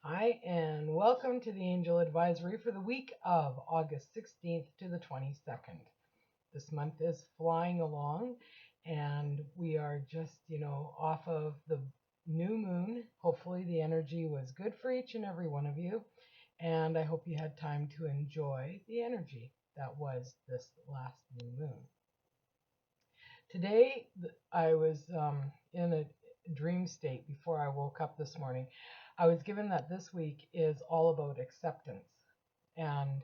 Hi, and welcome to the Angel Advisory for the week of August 16th to the 22nd. This month is flying along, and we are just, off of the new moon. Hopefully, the energy was good for each and every one of you, and I hope you had time to enjoy the energy that was this last new moon. Today, I was in a dream state before I woke up this morning. I was given that this week is all about acceptance. And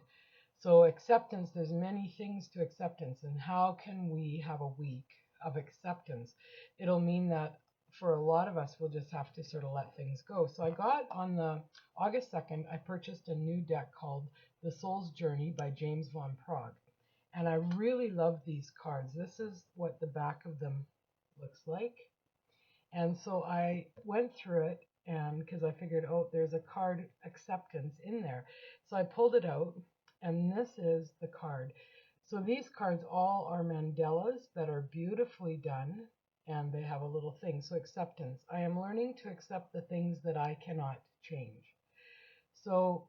so, acceptance, there's many things to acceptance. And how can we have a week of acceptance? It'll mean that for a lot of us, we'll just have to sort of let things go. So, I got on the August 2nd, I purchased a new deck called The Soul's Journey by James Van Praagh. And I really love these cards. This is what the back of them looks like. And so I went through it, and because I figured, oh, there's a card acceptance in there. So I pulled it out, and this is the card. So these cards all are mandalas that are beautifully done, and they have a little thing. So acceptance. I am learning to accept the things that I cannot change. So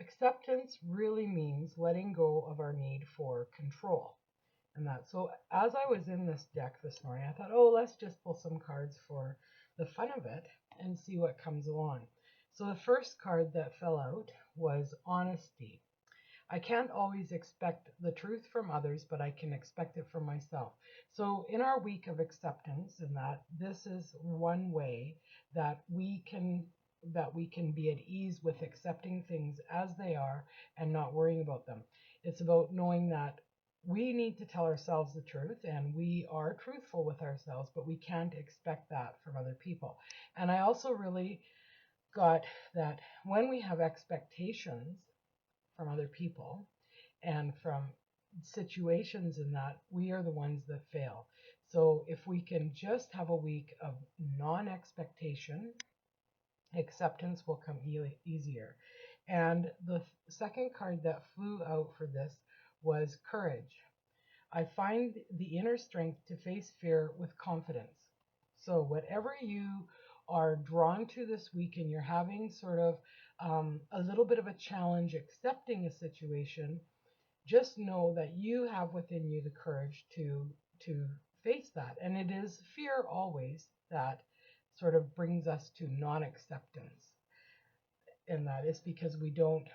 acceptance really means letting go of our need for control. And that. So as I was in this deck this morning, I thought, oh, let's just pull some cards for the fun of it and see what comes along. So the first card that fell out was honesty. I can't always expect the truth from others, but I can expect it from myself. So in our week of acceptance, and that this is one way that we can be at ease with accepting things as they are and not worrying about them. It's about knowing that we need to tell ourselves the truth, and we are truthful with ourselves, but we can't expect that from other people. And I also really got that when we have expectations from other people and from situations in that, we are the ones that fail. So if we can just have a week of non expectation, acceptance will come easier. And the second card that flew out for this was courage. I find the inner strength to face fear with confidence. So, whatever you are drawn to this week and you're having sort of a little bit of a challenge accepting a situation, just know that you have within you the courage to face that. And it is fear always that sort of brings us to non-acceptance, and that is because we don't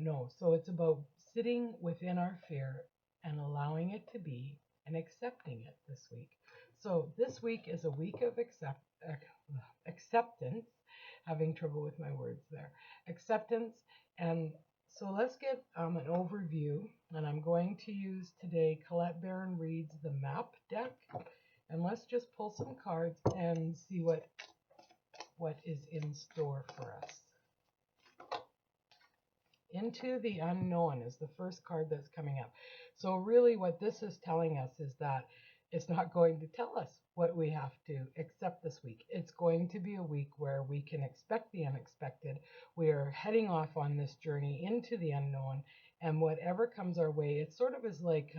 know. So it's about sitting within our fear and allowing it to be and accepting it this week. So this week is a week of acceptance. Having trouble with my words there. Acceptance. And so let's get an overview. And I'm going to use today Colette Baron Reid's The Map deck. And let's just pull some cards and see what is in store for us. Into the Unknown is the first card that's coming up. So really what this is telling us is that it's not going to tell us what we have to accept this week. It's going to be a week where we can expect the unexpected. We are heading off on this journey into the unknown, and whatever comes our way, it sort of is like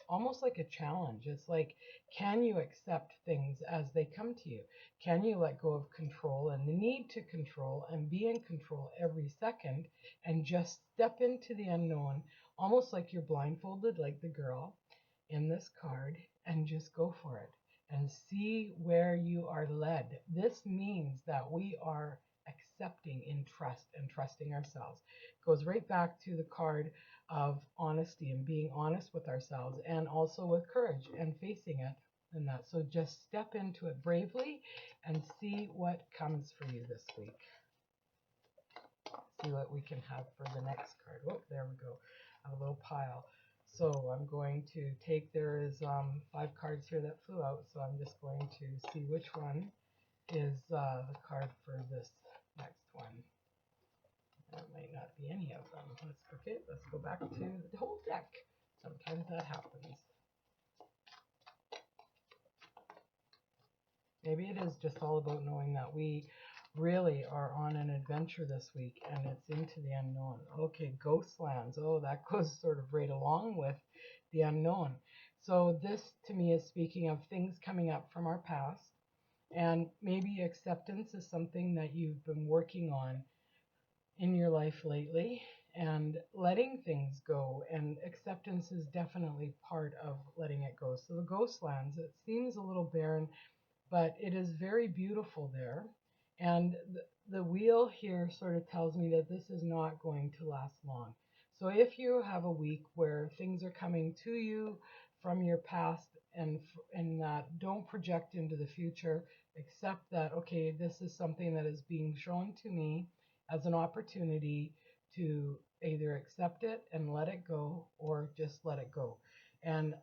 almost like a challenge. It's like, can you accept things as they come to you? Can you let go of control and the need to control and be in control every second and just step into the unknown, almost like you're blindfolded, like the girl in this card, and just go for it and see where you are led. This means that we are accepting in trust and trusting ourselves. It goes right back to the card of honesty and being honest with ourselves, and also with courage and facing it and that. So just step into it bravely and see what comes for you this week. See what we can have for the next card. Oh, there we go. A little pile. So I'm going to take, there is 5 cards here that flew out, so I'm just going to see which one is the card for this next one. There might not be any of them. Let's go back to the whole deck. Sometimes that happens. Maybe it is just all about knowing that we really are on an adventure this week and it's into the unknown. Okay, Ghostlands. Oh, that goes sort of right along with the unknown. So this to me is speaking of things coming up from our past, and maybe acceptance is something that you've been working on in your life lately and letting things go. And acceptance is definitely part of letting it go. So the ghost lands, it seems a little barren, but it is very beautiful there. And the wheel here sort of tells me that this is not going to last long. So if you have a week where things are coming to you from your past and that don't project into the future, accept that, okay, this is something that is being shown to me as an opportunity to either accept it and let it go or just let it go. And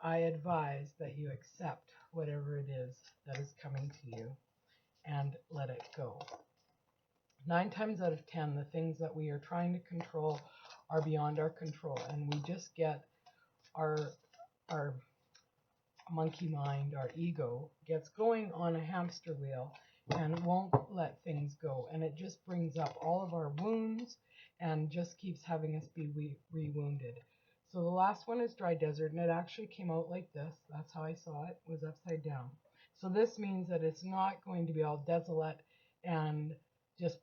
I advise that you accept whatever it is that is coming to you and let it go. 9 times out of 10, the things that we are trying to control are beyond our control, and we just get our monkey mind, our ego, gets going on a hamster wheel and won't let things go. And it just brings up all of our wounds and just keeps having us be re-wounded. So the last one is dry desert, and it actually came out like this. That's how I saw it, was upside down. So this means that it's not going to be all desolate and just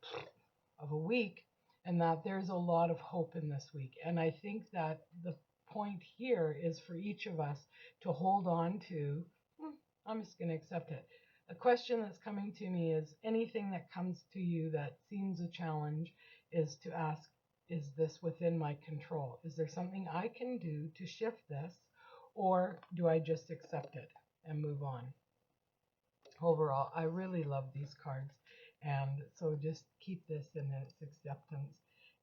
of a week, and that there's a lot of hope in this week. And I think that the point here is for each of us to hold on to, I'm just going to accept it. A question that's coming to me is anything that comes to you that seems a challenge is to ask, is this within my control? Is there something I can do to shift this, or do I just accept it and move on? Overall, I really love these cards. And so just keep this in its acceptance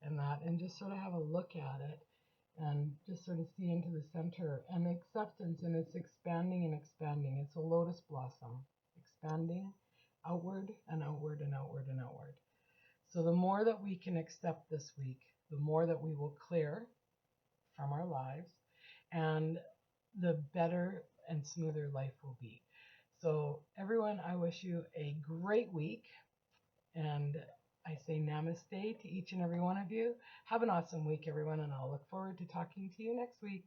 and that, and just sort of have a look at it and just sort of see into the center and acceptance, and it's expanding and expanding. It's a lotus blossom expanding outward and outward and outward and outward. So the more that we can accept this week, the more that we will clear from our lives, and the better and smoother life will be. So everyone, I wish you a great week, and I say namaste to each and every one of you. Have an awesome week, everyone, and I'll look forward to talking to you next week.